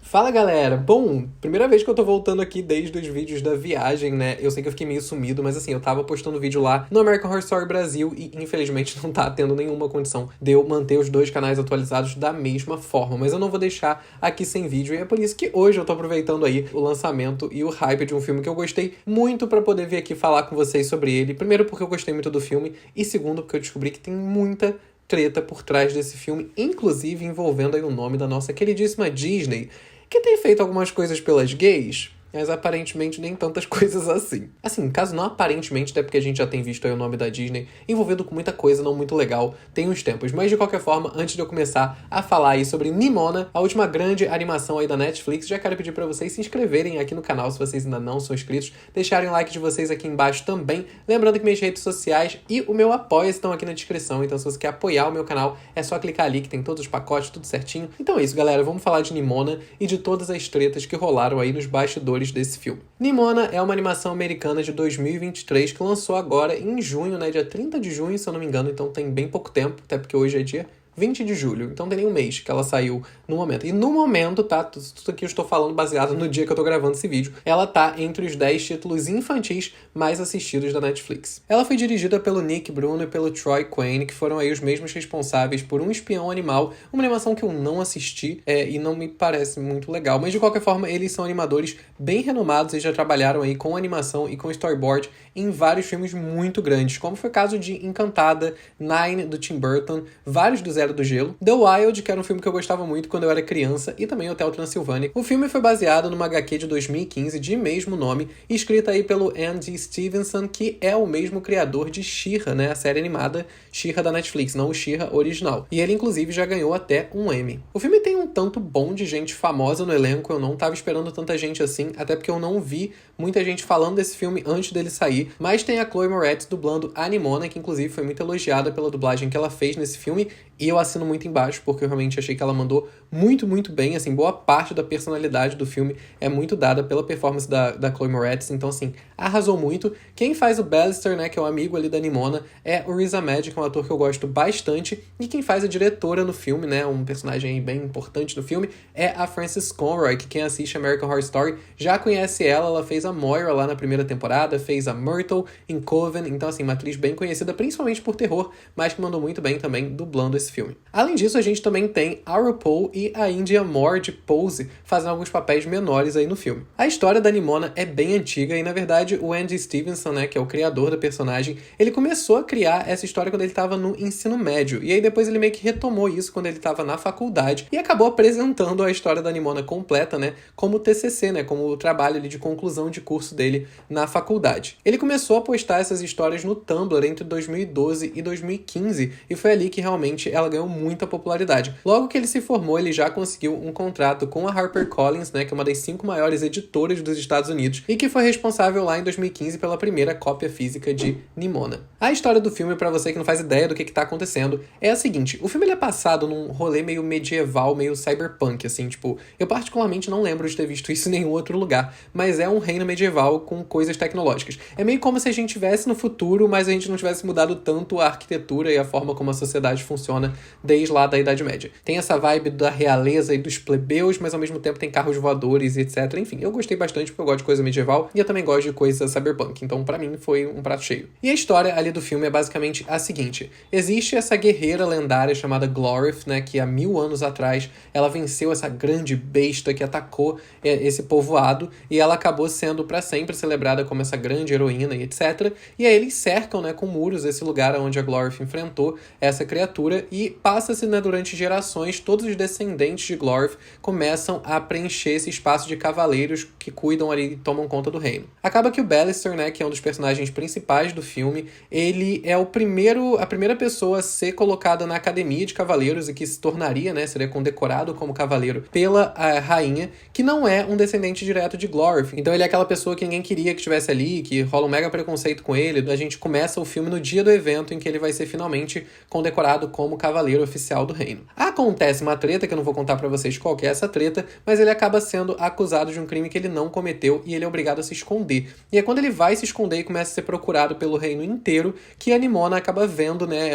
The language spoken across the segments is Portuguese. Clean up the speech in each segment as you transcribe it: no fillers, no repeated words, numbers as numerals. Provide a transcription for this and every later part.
Fala galera! Bom, primeira vez que eu tô voltando aqui desde os vídeos da viagem, né? Eu sei que eu fiquei meio sumido, mas assim, eu tava postando vídeo lá no American Horror Story Brasil e infelizmente não tá tendo nenhuma condição de eu manter os dois canais atualizados da mesma forma. Mas eu não vou deixar aqui sem vídeo e é por isso que hoje eu tô aproveitando aí o lançamento e o hype de um filme que eu gostei muito pra poder vir aqui falar com vocês sobre ele. Primeiro porque eu gostei muito do filme e segundo porque eu descobri que tem muita treta por trás desse filme, inclusive envolvendo aí o nome da nossa queridíssima Disney, que tem feito algumas coisas pelas gays, mas aparentemente nem tantas coisas assim. Assim, caso não aparentemente, até porque a gente já tem visto aí o nome da Disney envolvido com muita coisa não muito legal tem uns tempos. Mas de qualquer forma, antes de eu começar a falar aí sobre Nimona, a última grande animação aí da Netflix, já quero pedir pra vocês se inscreverem aqui no canal se vocês ainda não são inscritos, deixarem o like de vocês aqui embaixo também. Lembrando que minhas redes sociais e o meu apoio estão aqui na descrição, então se você quer apoiar o meu canal, é só clicar ali que tem todos os pacotes, tudo certinho. Então é isso, galera, vamos falar de Nimona e de todas as tretas que rolaram aí nos bastidores desse filme. Nimona é uma animação americana de 2023 que lançou agora em junho, né, dia 30 de junho, se eu não me engano, então tem bem pouco tempo, até porque hoje é dia 20 de julho, então tem nem um mês que ela saiu no momento. E no momento, tá, tudo aqui eu estou falando baseado no dia que eu tô gravando esse vídeo, ela tá entre os 10 títulos infantis mais assistidos da Netflix. Ela foi dirigida pelo Nick Bruno e pelo Troy Quane, que foram aí os mesmos responsáveis por Um Espião Animal, uma animação que eu não assisti e não me parece muito legal, mas de qualquer forma eles são animadores bem renomados e já trabalharam aí com animação e com storyboard em vários filmes muito grandes, como foi o caso de Encantada, Nine, do Tim Burton, vários do Zero do Gelo, The Wild, que era um filme que eu gostava muito quando eu era criança, e também Hotel Transilvânia. O filme foi baseado numa HQ de 2015 de mesmo nome, escrita aí pelo Andy Stevenson, que é o mesmo criador de She-Ra, né, a série animada She-Ra da Netflix, não o She-Ra original. E ele, inclusive, já ganhou até um Emmy. O filme tem um tanto bom de gente famosa no elenco, eu não tava esperando tanta gente assim, até porque eu não vi muita gente falando desse filme antes dele sair, mas tem a Chloe Moretz dublando a Nimona, que inclusive foi muito elogiada pela dublagem que ela fez nesse filme, e eu assino muito embaixo, porque eu realmente achei que ela mandou muito bem, assim, boa parte da personalidade do filme é muito dada pela performance da Chloe Moretz, então, assim, arrasou muito. Quem faz o Ballister, né, que é o amigo ali da Nimona, é o Riz Ahmed, que é um ator que eu gosto bastante, e quem faz a diretora no filme, né, um personagem bem importante no filme, é a Frances Conroy, que quem assiste American Horror Story já conhece ela, ela fez a Moira lá na primeira temporada, fez a Myrtle em Coven, então, assim, uma atriz bem conhecida, principalmente por terror, mas que mandou muito bem também dublando esse filme. Além disso, a gente também tem a RuPaul e a India Moore de Pose fazendo alguns papéis menores aí no filme. A história da Nimona é bem antiga e, na verdade, o Andy Stevenson, né, que é o criador da personagem, ele começou a criar essa história quando ele estava no ensino médio, e aí depois ele meio que retomou isso quando ele estava na faculdade e acabou apresentando a história da Nimona completa, né, como TCC, né, como o trabalho ali de conclusão de curso dele na faculdade. Ele começou a postar essas histórias no Tumblr entre 2012 e 2015 e foi ali que realmente ela ganhou muita popularidade. Logo que ele se formou, ele já conseguiu um contrato com a HarperCollins, né, que é uma das 5 maiores editoras dos Estados Unidos e que foi responsável lá em 2015 pela primeira cópia física de Nimona. A história do filme, pra você que não faz ideia do que tá acontecendo, é a seguinte: o filme ele é passado num rolê meio medieval, meio cyberpunk, assim, tipo, eu particularmente não lembro de ter visto isso em nenhum outro lugar, mas é um reino medieval com coisas tecnológicas. É meio como se a gente estivesse no futuro, mas a gente não tivesse mudado tanto a arquitetura e a forma como a sociedade funciona desde lá da Idade Média. Tem essa vibe da realeza e dos plebeus, mas ao mesmo tempo tem carros voadores e etc. Enfim, eu gostei bastante porque eu gosto de coisa medieval e eu também gosto de coisa cyberpunk, então pra mim foi um prato cheio. E a história ali do filme é basicamente a seguinte: existe essa guerreira lendária chamada Glorith, né, que há 1000 anos atrás ela venceu essa grande besta que atacou esse povoado e ela acabou sendo pra sempre celebrada como essa grande heroína e etc. E aí eles cercam, né, com muros esse lugar onde a Glorith enfrentou essa criatura e passa-se, né, durante gerações, todos os descendentes de Glorith começam a preencher esse espaço de cavaleiros que cuidam ali e tomam conta do reino. Acaba que o Ballister, né, que é um dos personagens principais do filme, ele é a primeira pessoa a ser colocada na academia de cavaleiros e que se tornaria, né, seria condecorado como cavaleiro pela rainha, que não é um descendente direto de Glorith. Então ele é aquela pessoa que ninguém queria que estivesse ali, que rola um mega preconceito com ele. A gente começa o filme no dia do evento em que ele vai ser finalmente condecorado como cavaleiro oficial do reino. Acontece uma treta, que eu não vou contar pra vocês qual que é essa treta, mas ele acaba sendo acusado de um crime que ele não cometeu e ele é obrigado a se esconder. E é quando ele vai se esconder e começa a ser procurado pelo reino inteiro que a Nimona acaba vendo, né,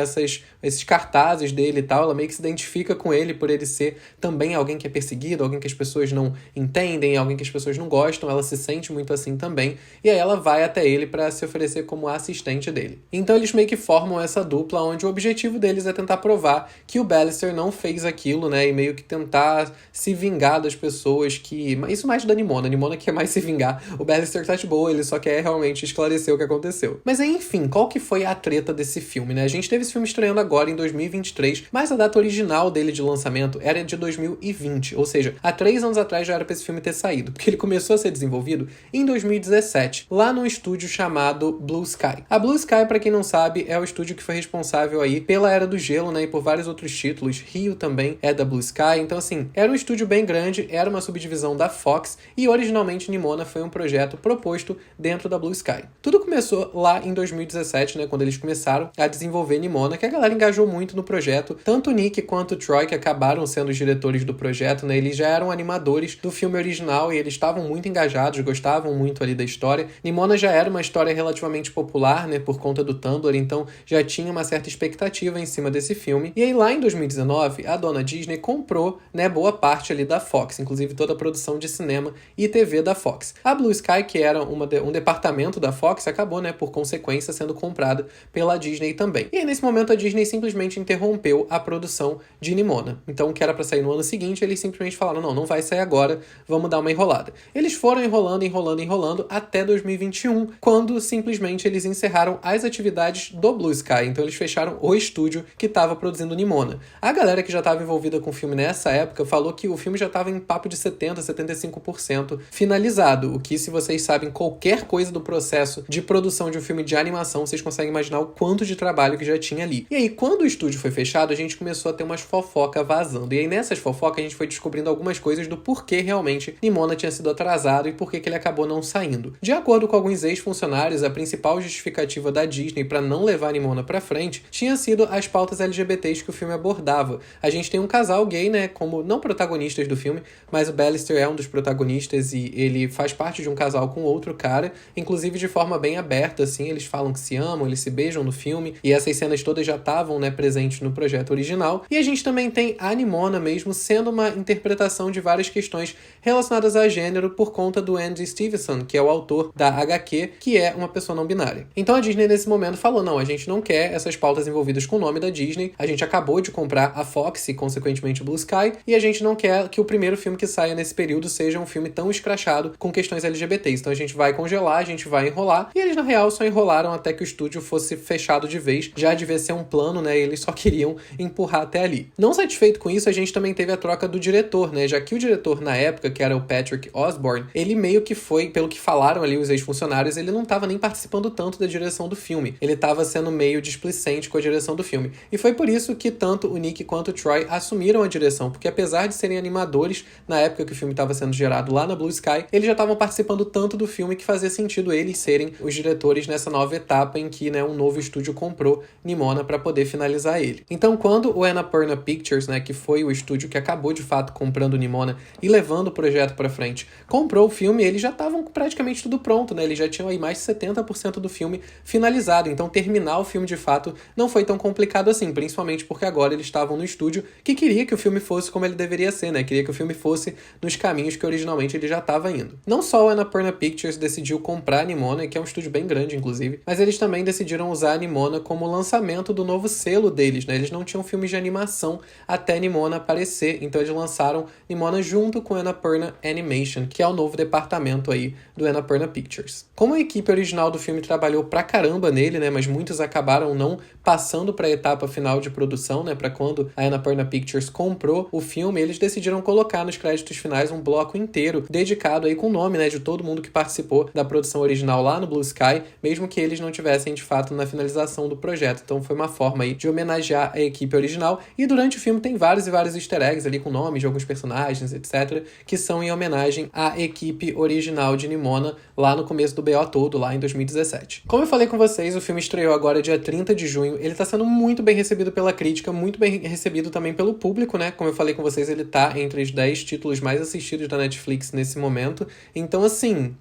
esses cartazes dele e tal. Ela meio que se identifica com ele por ele ser também alguém que é perseguido, alguém que as pessoas não entendem, alguém que as pessoas não gostam. Ela se sente muito assim também. E aí ela vai até ele pra se oferecer como assistente dele. Então eles meio que formam essa dupla onde o objetivo deles é tentar provar que o Ballister não fez aquilo, né, e meio que tentar se vingar das pessoas que... Isso mais da Nimona. A Nimona quer mais se vingar. O Ballister tá de boa, ele só quer realmente esclarecer o que aconteceu. Mas aí, enfim, qual que foi a treta desse filme, né? A gente teve esse filme estreando agora em 2023, mas a data original dele de lançamento era de 2020, ou seja, há 3 anos atrás já era pra esse filme ter saído, porque ele começou a ser desenvolvido em 2017, lá num estúdio chamado Blue Sky. A Blue Sky, pra quem não sabe, é o estúdio que foi responsável aí pela Era do Gelo, né, e por vários outros títulos. Rio também é da Blue Sky, então assim, era um estúdio bem grande, era uma subdivisão da Fox, e originalmente Nimona foi um projeto proposto dentro da Blue Sky. Tudo começou lá em 2017, né, quando eles começaram a desenvolver Nimona, que a galera engajou muito no projeto. Tanto o Nick quanto o Troy, que acabaram sendo os diretores do projeto, né, eles já eram animadores do filme original e eles estavam muito engajados, gostavam muito ali da história. Nimona já era uma história relativamente popular, né, por conta do Tumblr, então já tinha uma certa expectativa em cima desse filme. E aí lá em 2019, a dona Disney comprou, né, boa parte ali da Fox, inclusive toda a produção de cinema e TV da Fox. A Blue Sky, que era um departamento da Fox, acabou, né, por consequência, sendo comprada pela Disney também. E aí, nesse momento, a Disney simplesmente interrompeu a produção de Nimona. Então, o que era pra sair no ano seguinte, eles simplesmente falaram, não vai sair agora, vamos dar uma enrolada. Eles foram enrolando até 2021, quando simplesmente eles encerraram as atividades do Blue Sky. Então, eles fecharam o estúdio que estava produzindo Nimona. A galera que já estava envolvida com o filme nessa época falou que o filme já estava em papo de 70%, 75% finalizado, o que, se vocês sabem qualquer coisa do processo de produção de um filme de animação, vocês conseguem imaginar o quanto de trabalho que já tinha ali. E aí, quando o estúdio foi fechado, a gente começou a ter umas fofocas vazando. E aí, nessas fofocas, a gente foi descobrindo algumas coisas do porquê realmente Nimona tinha sido atrasado e por que ele acabou não saindo. De acordo com alguns ex-funcionários, a principal justificativa da Disney para não levar Nimona pra frente tinha sido as pautas LGBTs que o filme abordava. A gente tem um casal gay, né, como não protagonistas do filme, mas o Ballister é um dos protagonistas e ele faz parte de um casal com outro cara, inclusive de forma bem aberta, assim, eles falam que se amam, eles se beijam no filme, e essas cenas todas já estavam, né, presentes no projeto original. E a gente também tem a Nimona mesmo sendo uma interpretação de várias questões relacionadas a gênero por conta do Andy Stevenson, que é o autor da HQ, que é uma pessoa não binária. Então a Disney nesse momento falou, não, a gente não quer essas pautas envolvidas com o nome da Disney, a gente acabou de comprar a Fox e consequentemente o Blue Sky, e a gente não quer que o primeiro filme que saia nesse período seja um filme tão escrachado com questões LGBTs. Então a gente vai congelar, a gente vai enrolar, e eles na real só enrolaram até que o estúdio fosse fechado de vez. Já devia ser um plano, né, e eles só queriam empurrar até ali. Não satisfeito com isso, a gente também teve a troca do diretor, né, já que o diretor na época, que era o Patrick Osborne, ele meio que foi, pelo que falaram ali os ex-funcionários, ele não tava nem participando tanto da direção do filme. Ele tava sendo meio displicente com a direção do filme. E foi por isso que tanto o Nick quanto o Troy assumiram a direção, porque apesar de serem animadores, na época que o filme estava sendo gerado lá na Blue Sky, eles já estavam participando tanto do filme que fazia sentido eles serem os diretores nessa nova etapa em que, né, um novo estúdio comprou Nimona para poder finalizar ele. Então, quando o Annapurna Pictures, né, que foi o estúdio que acabou de fato comprando Nimona e levando o projeto para frente, comprou o filme, eles já estavam praticamente tudo pronto, né? Eles já tinham aí mais de 70% do filme finalizado. Então, terminar o filme de fato não foi tão complicado assim, principalmente porque agora eles estavam no estúdio que queria que o filme fosse como ele deveria ser, né? Queria que o filme fosse nos caminhos que originalmente ele já estava indo. Não só o Annapurna Pictures decidiu comprar a Nimona, que é um estúdio bem grande, inclusive, mas eles também decidiram usar a Nimona como lançamento do novo selo deles, né? Eles não tinham filmes de animação até Nimona aparecer, então eles lançaram Nimona junto com a Annapurna Animation, que é o novo departamento aí do Annapurna Pictures. Como a equipe original do filme trabalhou pra caramba nele, né? Mas muitos acabaram não passando para a etapa final de produção, né? Para quando a Annapurna Pictures comprou o filme, eles decidiram colocar nos créditos finais um bloco inteiro dedicado aí com o nome, né, de todo mundo que participou da produção original lá no Blue Sky, mesmo que eles não tivessem de fato na finalização do projeto. Então foi uma forma aí de homenagear a equipe original, e durante o filme tem vários e vários easter eggs ali com nomes de alguns personagens, etc, que são em homenagem à equipe original de Nimona lá no começo do BO todo, lá em 2017. Como eu falei com vocês, o filme estreou agora dia 30 de junho, ele tá sendo muito bem recebido pela crítica, muito bem recebido também pelo público, né? Como eu falei com vocês, ele tá entre os 10 títulos mais assistidos da Netflix nesse momento. Então, assim,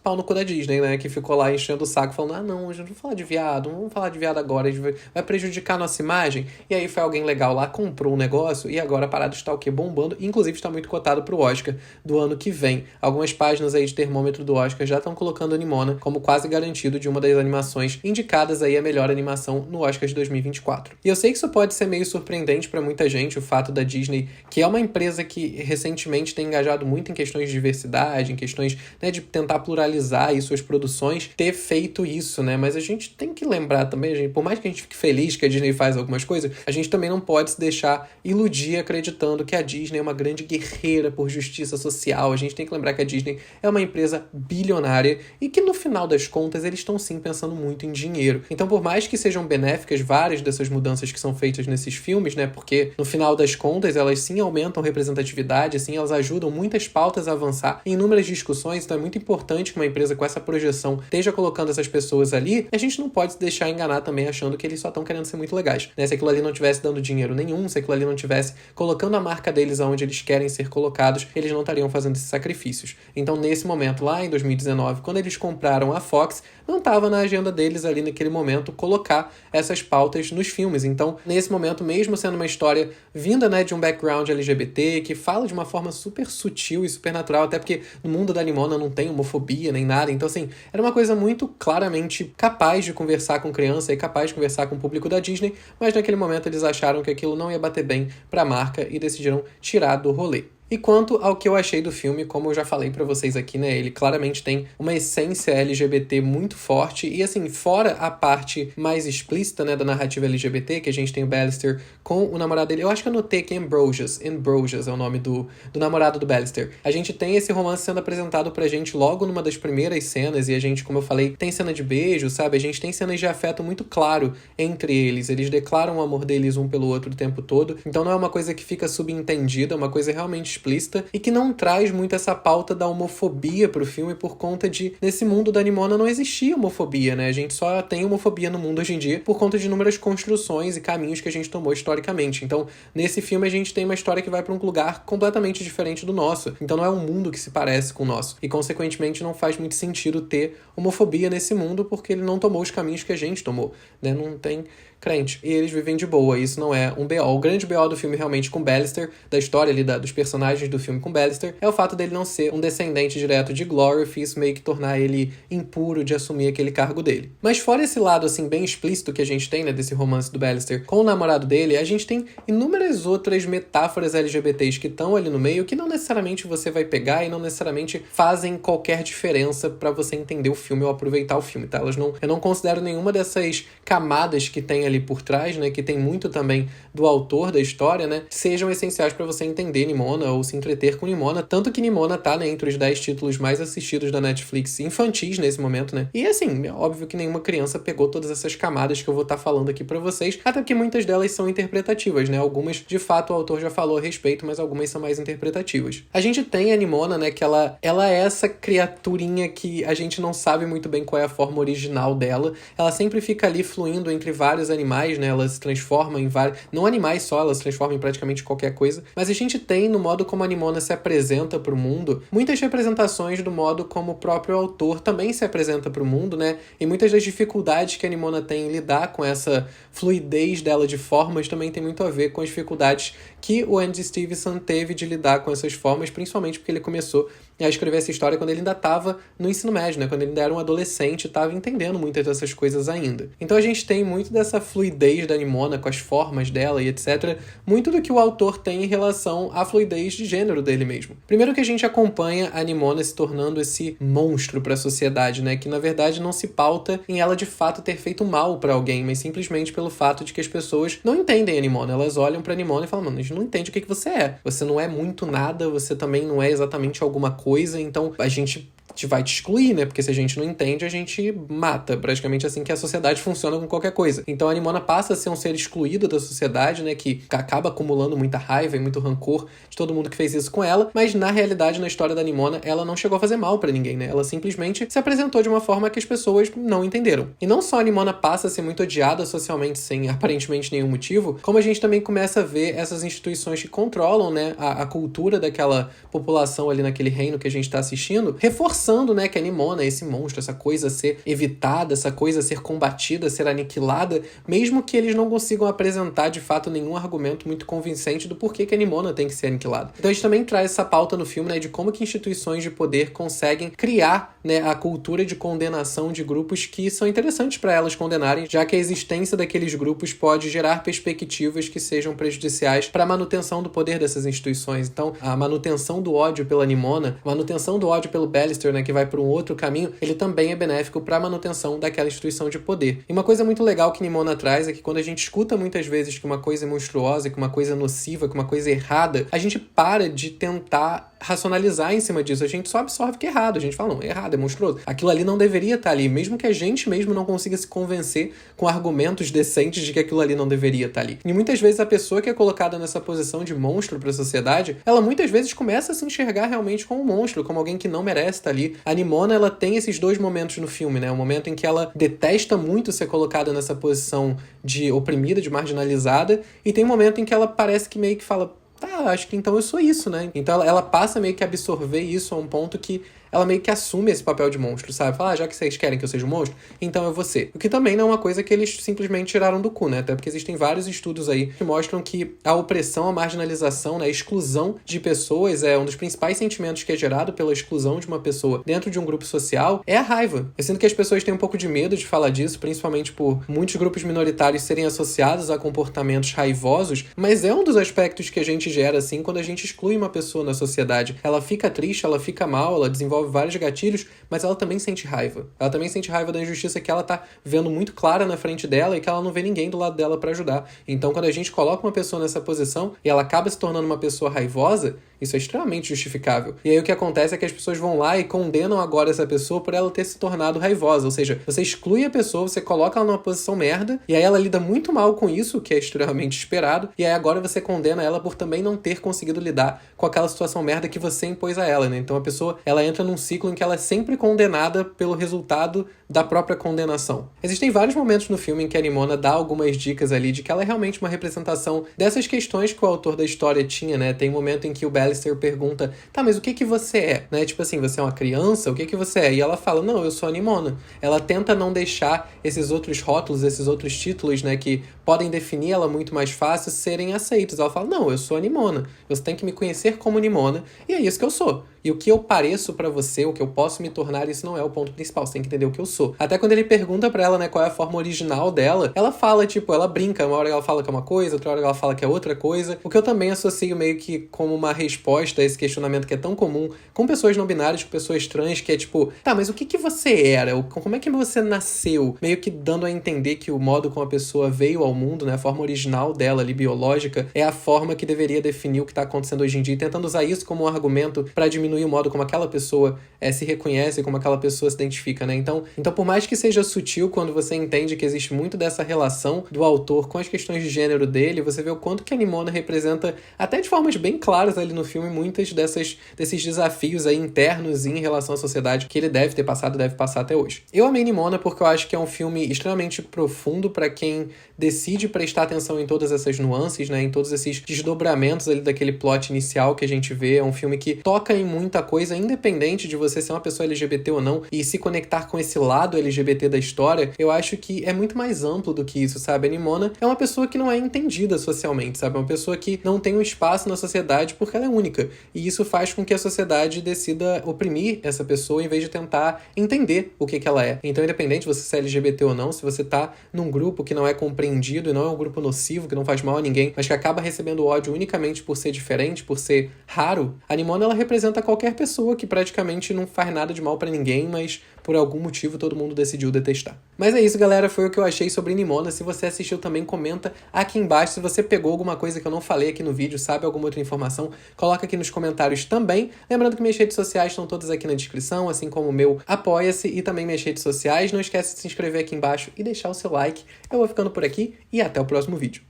pau no cu da Disney, né? Que ficou lá enchendo o saco, falando, não, a gente não vai falar de viado, não vamos falar de viado agora, a gente vai prejudicar a nossa imagem. E aí foi alguém legal lá, comprou um negócio, e agora a parada está o quê? Bombando. Inclusive está muito cotado pro Oscar do ano que vem. Algumas páginas aí de termômetro do Oscar já estão colocando a Nimona como quase garantido de uma das animações indicadas aí a melhor animação no Oscar de 2024. E eu sei que isso pode ser meio surpreendente para muita gente, o fato da Disney, que é uma empresa que recentemente tem engajado muito em questões de diversidade, em questões, né, de tentar pluralizar e suas produções, ter feito isso, né? Mas a gente tem que lembrar também, por mais que a gente fique feliz que a Disney faz algumas coisas, a gente também não pode se deixar iludir acreditando que a Disney é uma grande guerreira por justiça social. A gente tem que lembrar que a Disney é uma empresa bilionária e que no final das contas eles estão sim pensando muito em dinheiro. Então, por mais que sejam benéficas várias dessas mudanças que são feitas nesses filmes, né? Porque no final das contas elas sim aumentam representatividade, sim, elas ajudam muitas pautas a avançar em inúmeras discussões. Então é muito importante que uma empresa com essa projeção esteja colocando essas pessoas ali, e a gente não pode se deixar enganar também achando que eles só estão querendo ser muito legais, né? Se aquilo ali não estivesse dando dinheiro nenhum, se aquilo ali não estivesse colocando a marca deles aonde eles querem ser colocados, eles não estariam fazendo esses sacrifícios. Então, nesse momento, lá em 2019, quando eles compraram a Fox, não estava na agenda deles ali naquele momento colocar essas pautas nos filmes. Então, nesse momento, mesmo sendo uma história vinda, né, de um background LGBT, que fala de uma forma super sutil e super natural, até porque no mundo da Nimona não tem homofobia nem nada, então assim, era uma coisa muito claramente capaz de conversar com criança e capaz de conversar com o público da Disney, mas naquele momento eles acharam que aquilo não ia bater bem pra marca e decidiram tirar do rolê. E quanto ao que eu achei do filme, como eu já falei pra vocês aqui, né, ele claramente tem uma essência LGBT muito forte, e assim, fora a parte mais explícita, né, da narrativa LGBT, que a gente tem o Ballister com o namorado dele, eu acho que eu notei que Ambrosius é o nome do namorado do Ballister. A gente tem esse romance sendo apresentado pra gente logo numa das primeiras cenas, e a gente, como eu falei, tem cena de beijo, sabe, a gente tem cenas de afeto muito claro entre eles declaram o amor deles um pelo outro o tempo todo, então não é uma coisa que fica subentendida, é uma coisa realmente explícita e que não traz muito essa pauta da homofobia pro filme por conta de, nesse mundo da Nimona não existia homofobia, né? A gente só tem homofobia no mundo hoje em dia por conta de inúmeras construções e caminhos que a gente tomou historicamente. Então, nesse filme a gente tem uma história que vai pra um lugar completamente diferente do nosso. Então não é um mundo que se parece com o nosso. E, consequentemente, não faz muito sentido ter homofobia nesse mundo porque ele não tomou os caminhos que a gente tomou, né? Não tem crente. E eles vivem de boa, isso não é um BO. O grande BO do filme realmente com Ballister, da história ali dos personagens do filme com Ballister, é o fato dele não ser um descendente direto de Glorif, isso meio que tornar ele impuro de assumir aquele cargo dele. Mas fora esse lado, assim, bem explícito que a gente tem, né, desse romance do Ballister com o namorado dele, a gente tem inúmeras outras metáforas LGBTs que estão ali no meio, que não necessariamente você vai pegar e não necessariamente fazem qualquer diferença pra você entender o filme ou aproveitar o filme, tá? Eu não considero nenhuma dessas camadas que tem ali por trás, né, que tem muito também do autor da história, né, sejam essenciais para você entender Nimona ou se entreter com Nimona, tanto que Nimona tá, né, entre os 10 títulos mais assistidos da Netflix infantis nesse momento, né, e assim, é óbvio que nenhuma criança pegou todas essas camadas que eu vou estar falando aqui para vocês, até porque muitas delas são interpretativas, né, algumas, de fato, o autor já falou a respeito, mas algumas são mais interpretativas. A gente tem a Nimona, né, que ela é essa criaturinha que a gente não sabe muito bem qual é a forma original dela, ela sempre fica ali fluindo entre vários animais, né? Ela se transforma em vários... Não animais só, ela se transforma em praticamente qualquer coisa. Mas a gente tem, no modo como a Nimona se apresenta pro mundo, muitas representações do modo como o próprio autor também se apresenta pro mundo, né? E muitas das dificuldades que a Nimona tem em lidar com essa fluidez dela de formas também tem muito a ver com as dificuldades que o Andy Stevenson teve de lidar com essas formas, principalmente porque ele começou a escrever essa história quando ele ainda estava no ensino médio, né? Quando ele ainda era um adolescente e estava entendendo muitas dessas coisas ainda. Então a gente tem muito dessa fluidez da Nimona com as formas dela e etc. Muito do que o autor tem em relação à fluidez de gênero dele mesmo. Primeiro que a gente acompanha a Nimona se tornando esse monstro para a sociedade, né? Que na verdade não se pauta em ela de fato ter feito mal para alguém, mas simplesmente pelo fato de que as pessoas não entendem a Nimona. Elas olham pra Nimona e falam, mano, a gente não entende o que você é. Você não é muito nada, você também não é exatamente alguma coisa, então a gente gente vai te excluir, né? Porque se a gente não entende, a gente mata. Praticamente assim que a sociedade funciona com qualquer coisa. Então a Nimona passa a ser um ser excluído da sociedade, né? Que acaba acumulando muita raiva e muito rancor de todo mundo que fez isso com ela, mas na realidade, na história da Nimona, ela não chegou a fazer mal pra ninguém, né? Ela simplesmente se apresentou de uma forma que as pessoas não entenderam. E não só a Nimona passa a ser muito odiada socialmente sem aparentemente nenhum motivo, como a gente também começa a ver essas instituições que controlam, né, a cultura daquela população ali naquele reino que a gente tá assistindo, reforçando, né, que a Nimona, esse monstro, essa coisa a ser evitada, essa coisa a ser combatida, a ser aniquilada, mesmo que eles não consigam apresentar de fato nenhum argumento muito convincente do porquê que a Nimona tem que ser aniquilada. Então a gente também traz essa pauta no filme, né, de como que instituições de poder conseguem criar, né, a cultura de condenação de grupos que são interessantes para elas condenarem, já que a existência daqueles grupos pode gerar perspectivas que sejam prejudiciais para a manutenção do poder dessas instituições. Então, a manutenção do ódio pela Nimona, a manutenção do ódio pelo Ballister, né, que vai para um outro caminho, ele também é benéfico para a manutenção daquela instituição de poder. E uma coisa muito legal que Nimona traz é que quando a gente escuta muitas vezes que uma coisa é monstruosa, que uma coisa é nociva, que uma coisa é errada, a gente para de tentar racionalizar em cima disso. A gente só absorve que é errado. A gente fala, não, é errado, é monstruoso. Aquilo ali não deveria estar ali, mesmo que a gente mesmo não consiga se convencer com argumentos decentes de que aquilo ali não deveria estar ali. E muitas vezes a pessoa que é colocada nessa posição de monstro para a sociedade, ela muitas vezes começa a se enxergar realmente como um monstro, como alguém que não merece estar ali. A Nimona, ela tem esses dois momentos no filme, né? O momento em que ela detesta muito ser colocada nessa posição de oprimida, de marginalizada, e tem um momento em que ela parece que meio que fala, tá, acho que então eu sou isso, né? Então ela passa meio que a absorver isso a um ponto que ela meio que assume esse papel de monstro, sabe? Fala, já que vocês querem que eu seja um monstro, então eu vou ser. O que também não é uma coisa que eles simplesmente tiraram do cu, né? Até porque existem vários estudos aí que mostram que a opressão, a marginalização, né, a exclusão de pessoas é um dos principais sentimentos que é gerado pela exclusão de uma pessoa dentro de um grupo social, é a raiva. Eu sinto que as pessoas têm um pouco de medo de falar disso, principalmente por muitos grupos minoritários serem associados a comportamentos raivosos, mas é um dos aspectos que a gente gera, assim, quando a gente exclui uma pessoa na sociedade. Ela fica triste, ela fica mal, ela desenvolve vários gatilhos, mas ela também sente raiva. Ela também sente raiva da injustiça que ela tá vendo muito clara na frente dela e que ela não vê ninguém do lado dela pra ajudar. Então, quando a gente coloca uma pessoa nessa posição e ela acaba se tornando uma pessoa raivosa, isso é extremamente justificável. E aí o que acontece é que as pessoas vão lá e condenam agora essa pessoa por ela ter se tornado raivosa. Ou seja, você exclui a pessoa, você coloca ela numa posição merda, e aí ela lida muito mal com isso, que é extremamente esperado, e aí agora você condena ela por também não ter conseguido lidar com aquela situação merda que você impôs a ela, né? Então a pessoa, ela entra num ciclo em que ela é sempre condenada pelo resultado da própria condenação. Existem vários momentos no filme em que a Nimona dá algumas dicas ali de que ela é realmente uma representação dessas questões que o autor da história tinha, né? Tem um momento em que o Ballister pergunta, tá, mas o que você é? Né? Tipo assim, você é uma criança? O que você é? E ela fala, não, eu sou a Nimona. Ela tenta não deixar esses outros rótulos, esses outros títulos, né, que podem definir ela muito mais fácil, serem aceitos. Ela fala, não, eu sou a Nimona. Você tem que me conhecer como Nimona, e é isso que eu sou. E o que eu pareço pra você, o que eu posso me tornar, isso não é o ponto principal. Você tem que entender o que eu sou. Até quando ele pergunta pra ela, né, qual é a forma original dela, ela fala, tipo, ela brinca. Uma hora ela fala que é uma coisa, outra hora ela fala que é outra coisa. O que eu também associo meio que como uma resposta a esse questionamento que é tão comum com pessoas não binárias, com pessoas trans, que é tipo, tá, mas o que você era? Como é que você nasceu? Meio que dando a entender que o modo como a pessoa veio ao mundo, né, a forma original dela ali, biológica, é a forma que deveria definir o que tá acontecendo hoje em dia, e tentando usar isso como um argumento pra diminuir o modo como aquela pessoa se reconhece, como aquela pessoa se identifica, né? Então, por mais que seja sutil, quando você entende que existe muito dessa relação do autor com as questões de gênero dele, você vê o quanto que a Nimona representa, até de formas bem claras ali no filme, muitas desses desafios aí internos em relação à sociedade que ele deve ter passado, deve passar até hoje. Eu amei Nimona porque eu acho que é um filme extremamente profundo pra quem decide prestar atenção em todas essas nuances, né? Em todos esses desdobramentos ali daquele plot inicial que a gente vê. É um filme que toca em muita coisa, independente de você ser uma pessoa LGBT ou não, e se conectar com esse lado LGBT da história, eu acho que é muito mais amplo do que isso, sabe? A Nimona é uma pessoa que não é entendida socialmente, sabe? É uma pessoa que não tem um espaço na sociedade porque ela é única. E isso faz com que a sociedade decida oprimir essa pessoa em vez de tentar entender o que ela é. Então, independente de você ser LGBT ou não, se você tá num grupo que não é compreendido e não é um grupo nocivo, que não faz mal a ninguém, mas que acaba recebendo ódio unicamente por ser diferente, por ser raro, a Nimona, ela representa qualquer pessoa que praticamente não faz nada de mal pra ninguém, mas por algum motivo todo mundo decidiu detestar. Mas é isso, galera, foi o que eu achei sobre Nimona. Se você assistiu também, comenta aqui embaixo. Se você pegou alguma coisa que eu não falei aqui no vídeo, sabe alguma outra informação, coloca aqui nos comentários também. Lembrando que minhas redes sociais estão todas aqui na descrição, assim como o meu Apoia-se e também minhas redes sociais. Não esquece de se inscrever aqui embaixo e deixar o seu like. Eu vou ficando por aqui e até o próximo vídeo.